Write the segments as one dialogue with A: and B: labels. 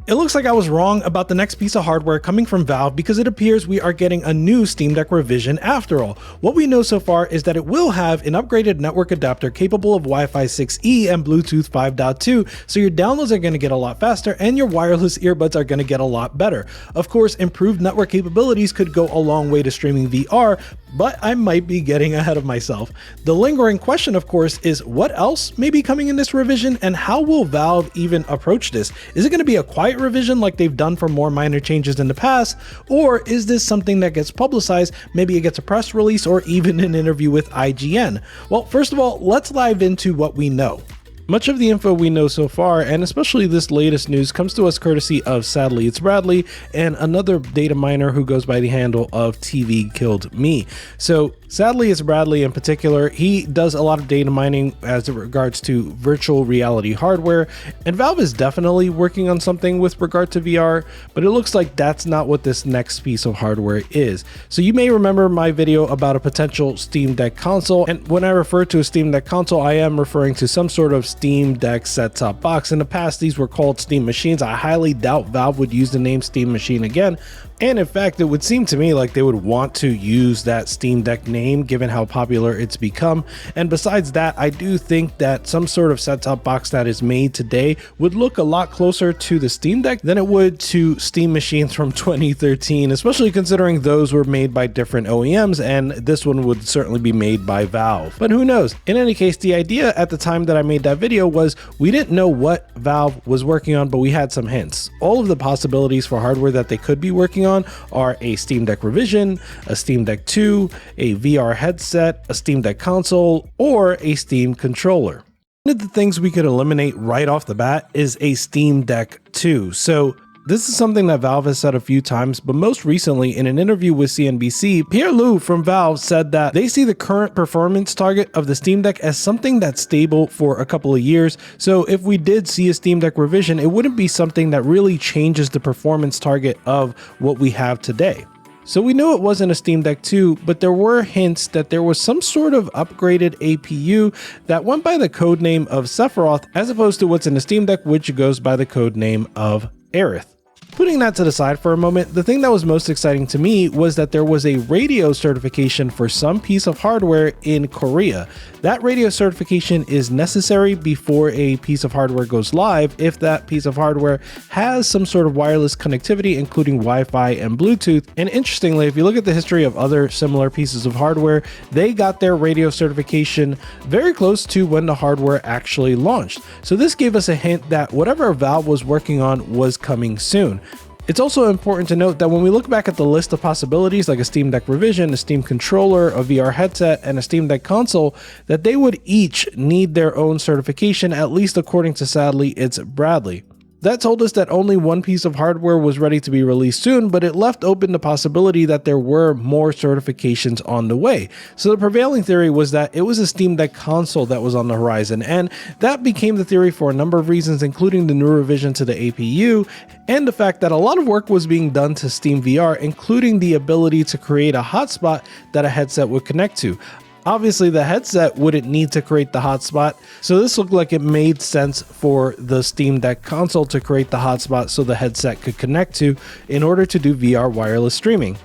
A: It looks like I was wrong about the next piece of hardware coming from Valve because it appears we are getting a new Steam Deck revision after all. What we know so far is that it will have an upgraded network adapter capable of Wi-Fi 6E and Bluetooth 5.2, so your downloads are going to get a lot faster and your wireless earbuds are going to get a lot better. Of course, improved network capabilities could go a long way to streaming VR, but I might be getting ahead of myself. The lingering question, of course, is what else may be coming in this revision and how will Valve even approach this? Is it going to be a quiet revision like they've done for more minor changes in the past, or is this something that gets publicized, maybe it gets a press release or even an interview with IGN? Well, first of all, let's dive into what we know. Much of the info we know so far, and especially this latest news, comes to us courtesy of Sadly It's Bradley and another data miner who goes by the handle of TV Killed Me. So Sadly It's Bradley in particular, he does a lot of data mining as it regards to virtual reality hardware, and Valve is definitely working on something with regard to VR, but it looks like that's not what this next piece of hardware is. So you may remember my video about a potential Steam Deck console, and when I refer to a Steam Deck console, I am referring to some sort of Steam Deck set-top box. In the past, these were called Steam machines. I highly doubt Valve would use the name Steam machine again. And in fact, it would seem to me like they would want to use that Steam Deck name given how popular it's become. And besides that, I do think that some sort of set-top box that is made today would look a lot closer to the Steam Deck than it would to Steam machines from 2013, especially considering those were made by different OEMs and this one would certainly be made by Valve. But who knows? In any case, the idea at the time that I made that video was we didn't know what Valve was working on, but we had some hints. All of the possibilities for hardware that they could be working on are a Steam Deck revision, a Steam Deck 2, a VR headset, a Steam Deck console, or a Steam controller. One of the things we could eliminate right off the bat is a Steam Deck 2. So this is something that Valve has said a few times, but most recently in an interview with CNBC, Pierre Liu from Valve said that they see the current performance target of the Steam Deck as something that's stable for a couple of years. So if we did see a Steam Deck revision, it wouldn't be something that really changes the performance target of what we have today. So we knew it wasn't a Steam Deck 2, but there were hints that there was some sort of upgraded APU that went by the codename of Sephiroth as opposed to what's in the Steam Deck, which goes by the codename of Aerith. Putting that to the side for a moment, the thing that was most exciting to me was that there was a radio certification for some piece of hardware in Korea. That radio certification is necessary before a piece of hardware goes live if that piece of hardware has some sort of wireless connectivity, including Wi-Fi and Bluetooth. And interestingly, if you look at the history of other similar pieces of hardware, they got their radio certification very close to when the hardware actually launched. So this gave us a hint that whatever Valve was working on was coming soon. It's also important to note that when we look back at the list of possibilities like a Steam Deck revision, a Steam controller, a VR headset, and a Steam Deck console, that they would each need their own certification, at least according to Sadly It's Bradley. That told us that only one piece of hardware was ready to be released soon, but it left open the possibility that there were more certifications on the way. So the prevailing theory was that it was a Steam Deck console that was on the horizon, and that became the theory for a number of reasons, including the new revision to the APU, and the fact that a lot of work was being done to Steam VR, including the ability to create a hotspot that a headset would connect to. Obviously, the headset wouldn't need to create the hotspot, so this looked like it made sense for the Steam Deck console to create the hotspot so the headset could connect to in order to do VR wireless streaming.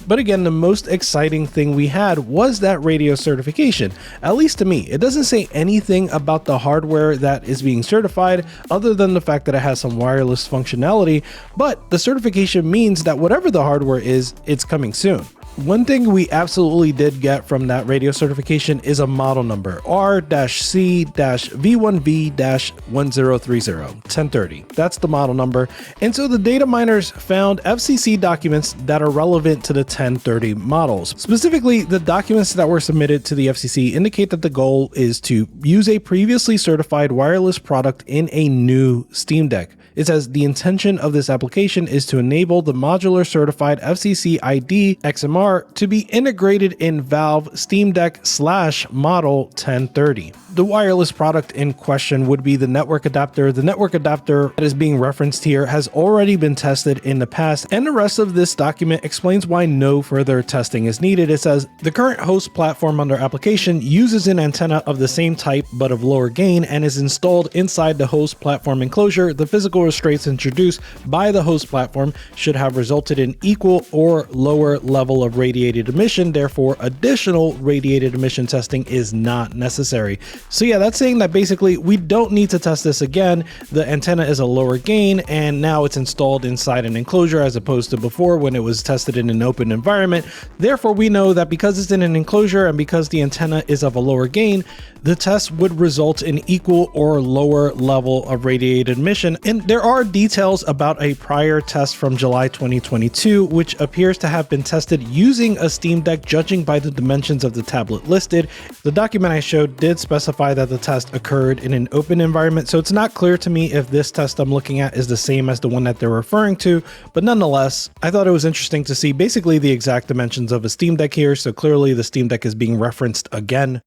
A: But again, the most exciting thing we had was that radio certification, at least to me. It doesn't say anything about the hardware that is being certified other than the fact that it has some wireless functionality, but the certification means that whatever the hardware is, it's coming soon. One thing we absolutely did get from that radio certification is a model number, R-C-V1V-1030, 1030. That's the model number. And so the data miners found FCC documents that are relevant to the 1030 models. Specifically, the documents that were submitted to the FCC indicate that the goal is to use a previously certified wireless product in a new Steam Deck. It says the intention of this application is to enable the modular certified FCC ID XMR to be integrated in Valve Steam Deck /model 1030. The wireless product in question would be the network adapter. The network adapter that is being referenced here has already been tested in the past, and the rest of this document explains why no further testing is needed. It says the current host platform under application uses an antenna of the same type but of lower gain and is installed inside the host platform enclosure. The physical restraints introduced by the host platform should have resulted in equal or lower level of radiated emission. Therefore, additional radiated emission testing is not necessary. So yeah, that's saying that basically we don't need to test this again. The antenna is a lower gain, and now it's installed inside an enclosure as opposed to before when it was tested in an open environment. Therefore, we know that because it's in an enclosure and because the antenna is of a lower gain, the test would result in equal or lower level of radiated emission. And there are details about a prior test from July 2022, which appears to have been tested using a Steam Deck, judging by the dimensions of the tablet listed. The document I showed did specify that the test occurred in an open environment, so it's not clear to me if this test I'm looking at is the same as the one that they're referring to, but nonetheless, I thought it was interesting to see basically the exact dimensions of a Steam Deck here, so clearly the Steam Deck is being referenced again.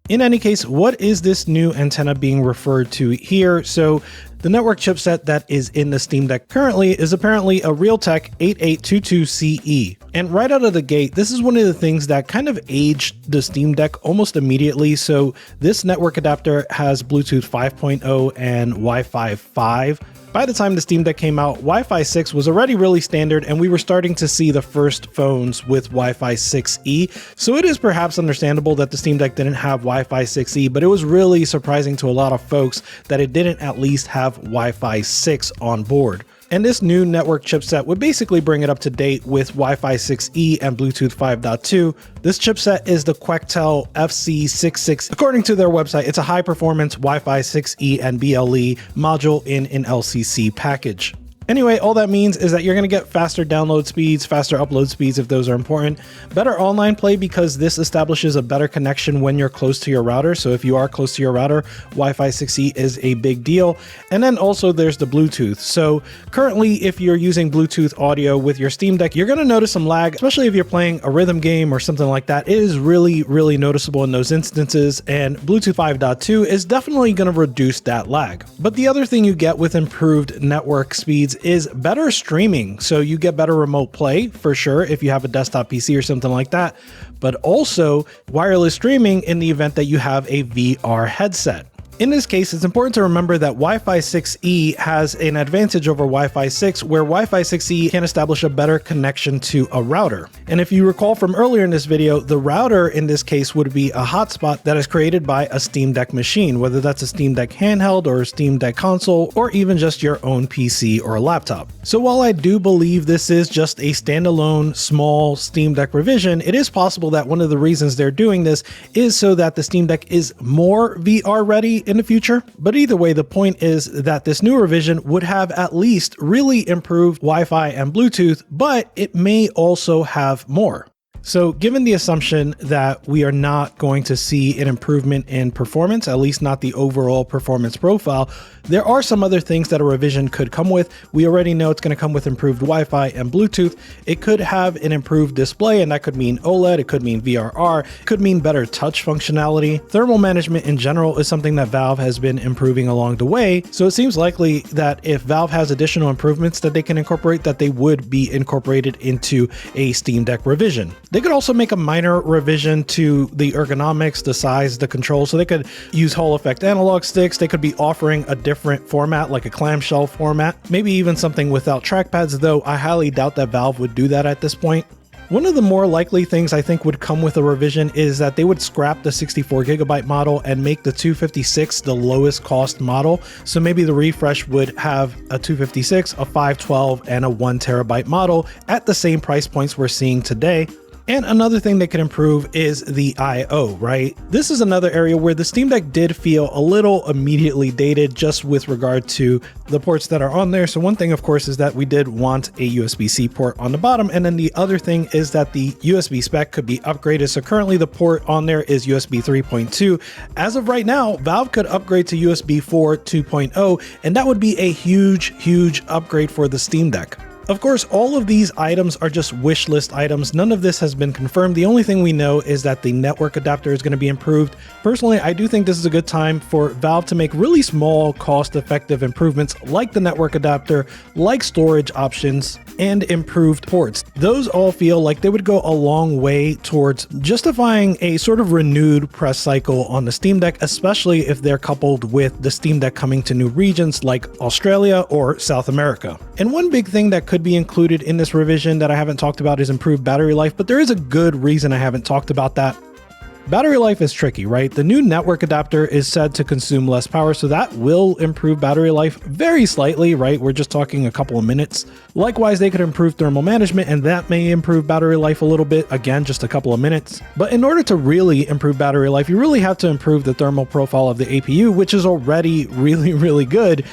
A: In any case, what is this new antenna being referred to here? So the network chipset that is in the Steam Deck currently is apparently a Realtek 8822CE. And right out of the gate, this is one of the things that kind of aged the Steam Deck almost immediately. So this network adapter has Bluetooth 5.0 and Wi-Fi 5. By the time the Steam Deck came out, Wi-Fi 6 was already really standard, and we were starting to see the first phones with Wi-Fi 6E. So it is perhaps understandable that the Steam Deck didn't have Wi-Fi 6E, but it was really surprising to a lot of folks that it didn't at least have Wi-Fi 6 on board. And this new network chipset would basically bring it up to date with Wi-Fi 6E and Bluetooth 5.2. This chipset is the Quectel FC66. According to their website, it's a high-performance Wi-Fi 6E and BLE module in an LCC package. Anyway, all that means is that you're going to get faster download speeds, faster upload speeds if those are important, better online play because this establishes a better connection when you're close to your router. So if you are close to your router, Wi-Fi 6E is a big deal. And then also there's the Bluetooth. So currently, if you're using Bluetooth audio with your Steam Deck, you're going to notice some lag, especially if you're playing a rhythm game or something like that. It is really, really noticeable in those instances. And Bluetooth 5.2 is definitely going to reduce that lag. But the other thing you get with improved network speeds is better streaming. So you get better remote play for sure if you have a desktop PC or something like that, but also wireless streaming in the event that you have a VR headset. In this case, it's important to remember that Wi-Fi 6E has an advantage over Wi-Fi 6, where Wi-Fi 6E can establish a better connection to a router. And if you recall from earlier in this video, the router in this case would be a hotspot that is created by a Steam Deck machine, whether that's a Steam Deck handheld or a Steam Deck console, or even just your own PC or laptop. So while I do believe this is just a standalone small Steam Deck revision, it is possible that one of the reasons they're doing this is so that the Steam Deck is more VR ready in the future. But either way, the point is that this new revision would have at least really improved Wi-Fi and Bluetooth, but it may also have more. So given the assumption that we are not going to see an improvement in performance, at least not the overall performance profile, there are some other things that a revision could come with. We already know it's going to come with improved Wi-Fi and Bluetooth. It could have an improved display, and that could mean OLED, it could mean VRR, it could mean better touch functionality. Thermal management in general is something that Valve has been improving along the way, so it seems likely that if Valve has additional improvements that they can incorporate, that they would be incorporated into a Steam Deck revision. They could also make a minor revision to the ergonomics, the size, the control, so they could use Hall effect analog sticks. They could be offering a different format, like a clamshell format, maybe even something without trackpads, though I highly doubt that Valve would do that at this point. One of the more likely things I think would come with a revision is that they would scrap the 64GB model and make the 256 the lowest cost model. So maybe the refresh would have a 256, a 512, and a 1TB model at the same price points we're seeing today. And another thing they could improve is the I/O, right? This is another area where the Steam Deck did feel a little immediately dated just with regard to the ports that are on there. So one thing, of course, is that we did want a USB-C port on the bottom. And then the other thing is that the USB spec could be upgraded. So currently the port on there is USB 3.2. As of right now, Valve could upgrade to USB 4 2.0, and that would be a huge, huge upgrade for the Steam Deck. Of course, all of these items are just wish list items. None of this has been confirmed. The only thing we know is that the network adapter is going to be improved. Personally, I do think this is a good time for Valve to make really small, cost-effective improvements like the network adapter, like storage options, and improved ports. Those all feel like they would go a long way towards justifying a sort of renewed press cycle on the Steam Deck, especially if they're coupled with the Steam Deck coming to new regions like Australia or South America. And one big thing that could be included in this revision that I haven't talked about is improved battery life, but there is a good reason I haven't talked about that. Battery life is tricky, right? The new network adapter is said to consume less power, so that will improve battery life very slightly, right? We're just talking a couple of minutes. Likewise, they could improve thermal management, and that may improve battery life a little bit, again, just a couple of minutes. But in order to really improve battery life, you really have to improve the thermal profile of the APU, which is already really good.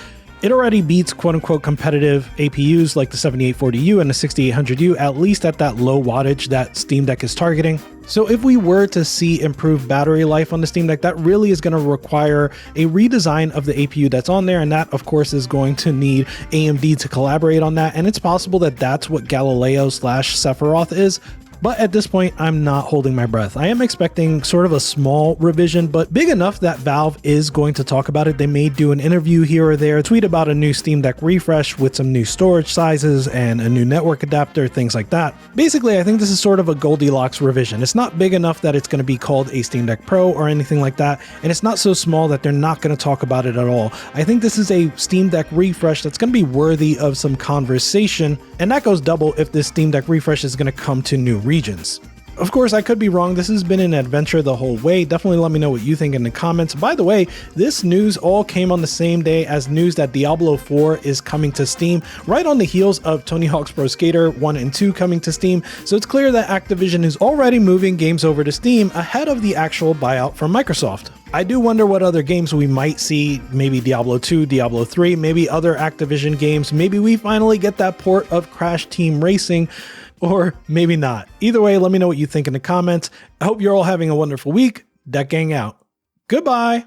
A: It already beats quote-unquote competitive APUs like the 7840U and the 6800U, at least at that low wattage that Steam Deck is targeting. So if we were to see improved battery life on the Steam Deck, that really is going to require a redesign of the APU that's on there, and that of course is going to need AMD to collaborate on that, and it's possible that that's what Galileo/Sephiroth is. But at this point, I'm not holding my breath. I am expecting sort of a small revision, but big enough that Valve is going to talk about it. They may do an interview here or there, tweet about a new Steam Deck refresh with some new storage sizes and a new network adapter, things like that. Basically, I think this is sort of a Goldilocks revision. It's not big enough that it's going to be called a Steam Deck Pro or anything like that, and it's not so small that they're not going to talk about it at all. I think this is a Steam Deck refresh that's going to be worthy of some conversation, and that goes double if this Steam Deck refresh is going to come to new regions. Of course, I could be wrong. This has been an adventure the whole way. Definitely let me know what you think in the comments. By the way, this news all came on the same day as news that Diablo 4 is coming to Steam, right on the heels of Tony Hawk's Pro Skater 1 and 2 coming to Steam. So it's clear that Activision is already moving games over to Steam ahead of the actual buyout from Microsoft. I do wonder what other games we might see, maybe Diablo 2, Diablo 3, maybe other Activision games. Maybe we finally get that port of Crash Team Racing, or maybe not. Either way, let me know what you think in the comments. I hope you're all having a wonderful week. Deck Gang out. Goodbye.